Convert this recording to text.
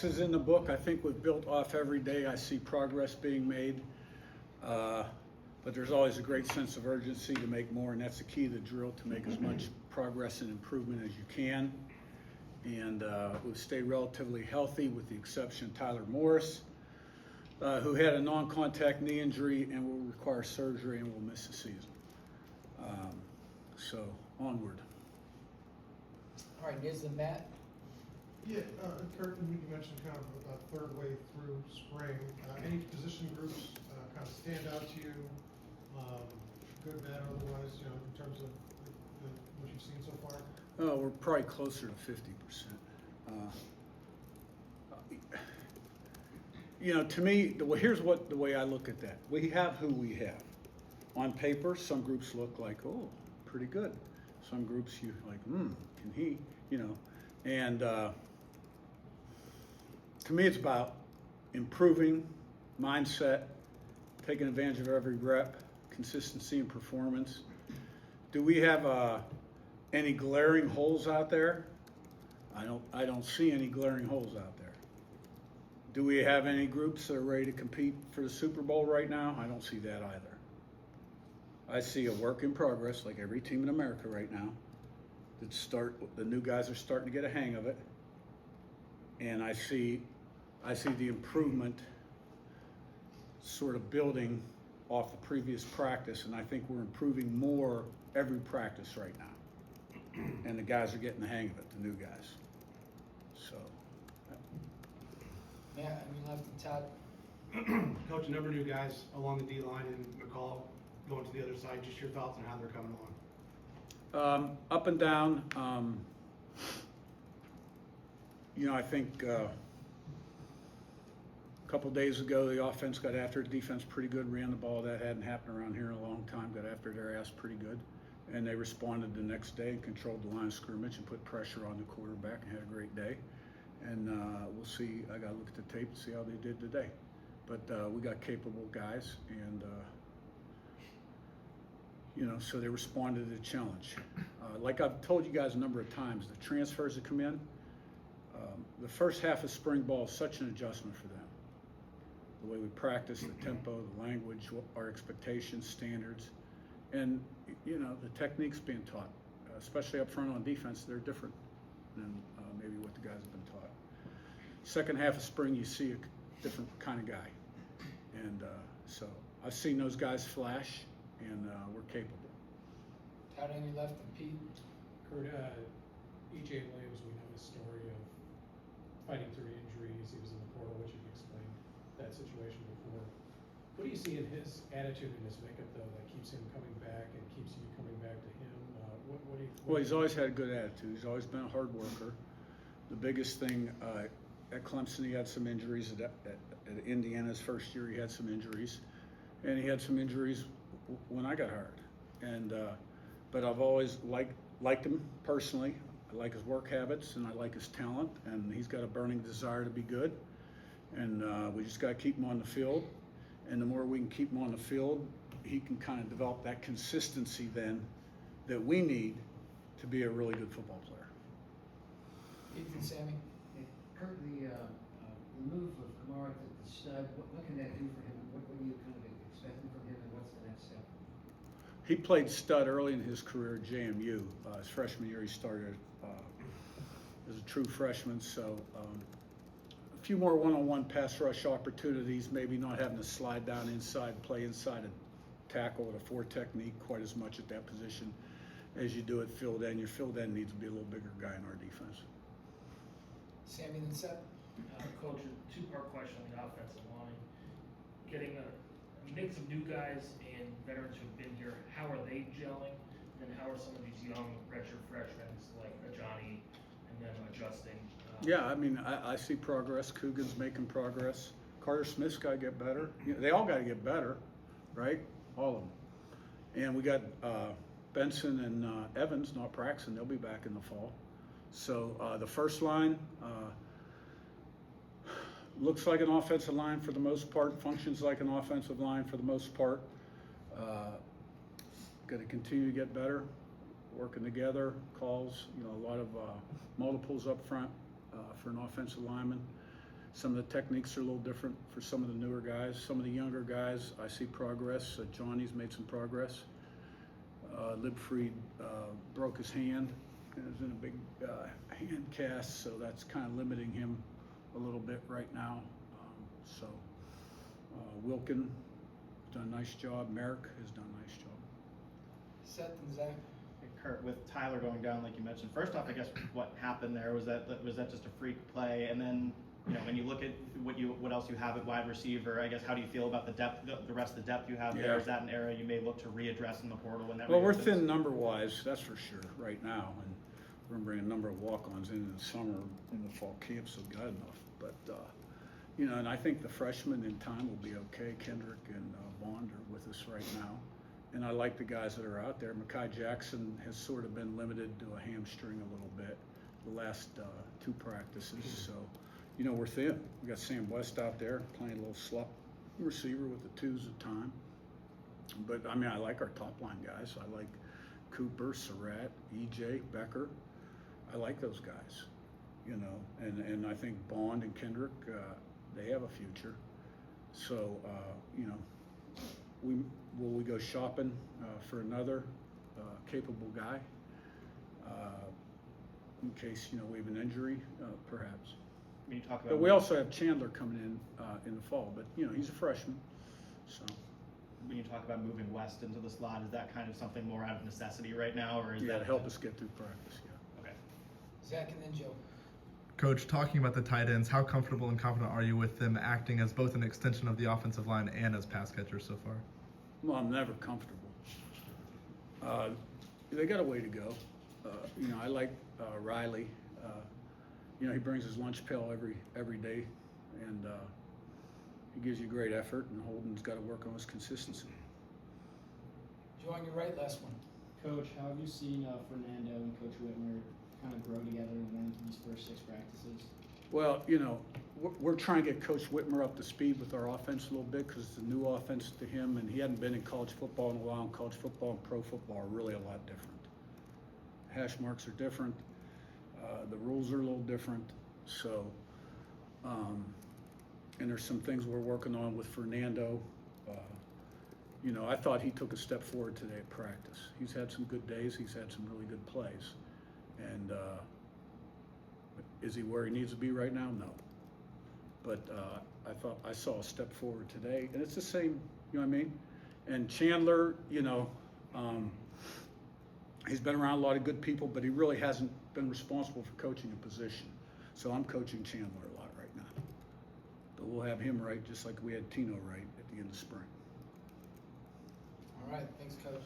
X's in the book. I think we've built off every day. I see progress being made. But there's always a great sense of urgency to make more, and that's the key to the drill, to make as much progress and improvement as you can. And we've stayed relatively healthy with the exception of Tyler Morris, who had a non-contact knee injury and will require surgery and will miss the season. So onward. All right, Niz and Matt. Yeah, Curt, you mentioned kind of about third way through spring. Any position groups kind of stand out to you, good, bad, otherwise, in terms of what you've seen so far? Oh, we're probably closer to 50%. To me, here's the way I look at that. We have who we have. On paper, some groups look like, oh, pretty good. Some groups you like, can he, and to me, it's about improving mindset, taking advantage of every rep, consistency and performance. Do we have any glaring holes out there? I don't see any glaring holes out there. Do we have any groups that are ready to compete for the Super Bowl right now? I don't see that either. I see a work in progress, like every team in America right now. The new guys are starting to get a hang of it, and I see the improvement sort of building off the previous practice, and I think we're improving more every practice right now. And the guys are getting the hang of it, the new guys. So. Matt, I mean, left and Todd. Coach, a number of new guys along the D line and McCall going to the other side. Just your thoughts on how they're coming along. Up and down. I think a couple days ago the offense got after the defense pretty good, ran the ball. That hadn't happened around here in a long time. Got after their ass pretty good. And they responded the next day and controlled the line of scrimmage and put pressure on the quarterback and had a great day. And we'll see. I got to look at the tape and see how they did today. But we got capable guys, and so they responded to the challenge. Like I've told you guys a number of times, the transfers that come in, the first half of spring ball is such an adjustment for them. The way we practice, the tempo, the language, our expectations, standards, and the techniques being taught, especially up front on defense, they're different than maybe what the guys have been taught. Second half of spring, you see a different kind of guy, and so I've seen those guys flash, and we're capable. Todd, on your left, and Pete. Curt, E.J. Williams, we know his story of fighting through injuries. He was in the portal, which you've explained that situation before. What do you see in his attitude and his makeup, though, that keeps him coming back and keeps you coming back to him? What do you? Well, he's always had a good attitude. He's always been a hard worker. The biggest thing at Clemson, he had some injuries. At Indiana's first year, he had some injuries, and he had some injuries when I got hired. And but I've always liked him personally. I like his work habits, and I like his talent, and he's got a burning desire to be good. And we just got to keep him on the field. And the more we can keep him on the field, he can kind of develop that consistency then that we need to be a really good football player. Ethan, Sammy. Hey, Curt, the move of Kamara to the stud, what can that do for him? What are you kind of expecting from him, and what's the next step? He played stud early in his career at JMU. His freshman year, he started as a true freshman. So a few more one-on-one pass rush opportunities, maybe not having to slide down inside, play inside a tackle with a 4 technique quite as much at that position as you do at field end. Your field end needs to be a little bigger guy in our defense. Sammy, then Seth. Coach, a two-part question on the offensive line. Getting a mix of new guys and veterans who've been here, how are they gelling? And how are some of these young redshirt freshmen like Johnny and them adjusting? Yeah, I mean, I see progress. Coogan's making progress. Carter Smith's got to get better. They all got to get better, right? All of them. And we got Benson and Evans, not Braxton. They'll be back in the fall. So the first line looks like an offensive line for the most part, functions like an offensive line for the most part. Got to continue to get better, working together, calls, a lot of multiples up front for an offensive lineman. Some of the techniques are a little different for some of the newer guys. Some of the younger guys, I see progress. Johnny's made some progress. Libfried broke his hand and is in a big hand cast, so that's kind of limiting him a little bit right now. Wilkin has done a nice job. Merrick has done a nice job. Seth and Zach? Hey, Curt, with Tyler going down, like you mentioned, first off, I guess what happened there was that just a freak play, and then when you look at what else you have at wide receiver, I guess how do you feel about the depth, the rest of the depth you have there? Yeah. Is that an area you may look to readdress in the portal when that? Well, we're reopens? thin number-wise, that's for sure, right now, and we're gonna bring a number of walk-ons in the summer, in the fall camp, so God enough. But and I think the freshmen in time will be okay. Kendrick and Bond are with us right now, and I like the guys that are out there. Mekhi Jackson has sort of been limited to a hamstring a little bit the last 2 practices, so we're thin. We got Sam West out there playing a little slot receiver with the 2s at time. But I mean, I like our top line guys. I like Cooper, Surratt, EJ, Becker. I like those guys, and I think Bond and Kendrick, they have a future. So, will we go shopping for another capable guy in case we have an injury, perhaps. When you talk about, But we also have Chandler coming in the fall. But he's a freshman, so. when you talk about moving West into the slot, is that kind of something more out of necessity right now, or is Yeah, that to help us get through practice. Yeah. Okay. Zach and then Joe. Coach, talking about the tight ends, how comfortable and confident are you with them acting as both an extension of the offensive line and as pass catchers so far? Well, I'm never comfortable. They got a way to go. I like Riley. He brings his lunch pail every day, and he gives you great effort. And Holden's got to work on his consistency. Joe on your right, last one. Coach, how have you seen Fernando and Coach Whitmer kind of grow together and learn through these first 6 practices? Well, we're trying to get Coach Whitmer up to speed with our offense a little bit because it's a new offense to him, and he hadn't been in college football in a while. And college football and pro football are really a lot different. Hash marks are different. The rules are a little different. So, and there's some things we're working on with Fernando. I thought he took a step forward today at practice. He's had some good days. He's had some really good plays. And is he where he needs to be right now? No. But I thought I saw a step forward today, and it's the same. You know what I mean? And Chandler, he's been around a lot of good people, but he really hasn't been responsible for coaching a position. So I'm coaching Chandler a lot right now. But we'll have him right just like we had Tino right at the end of spring. All right, thanks, Coach.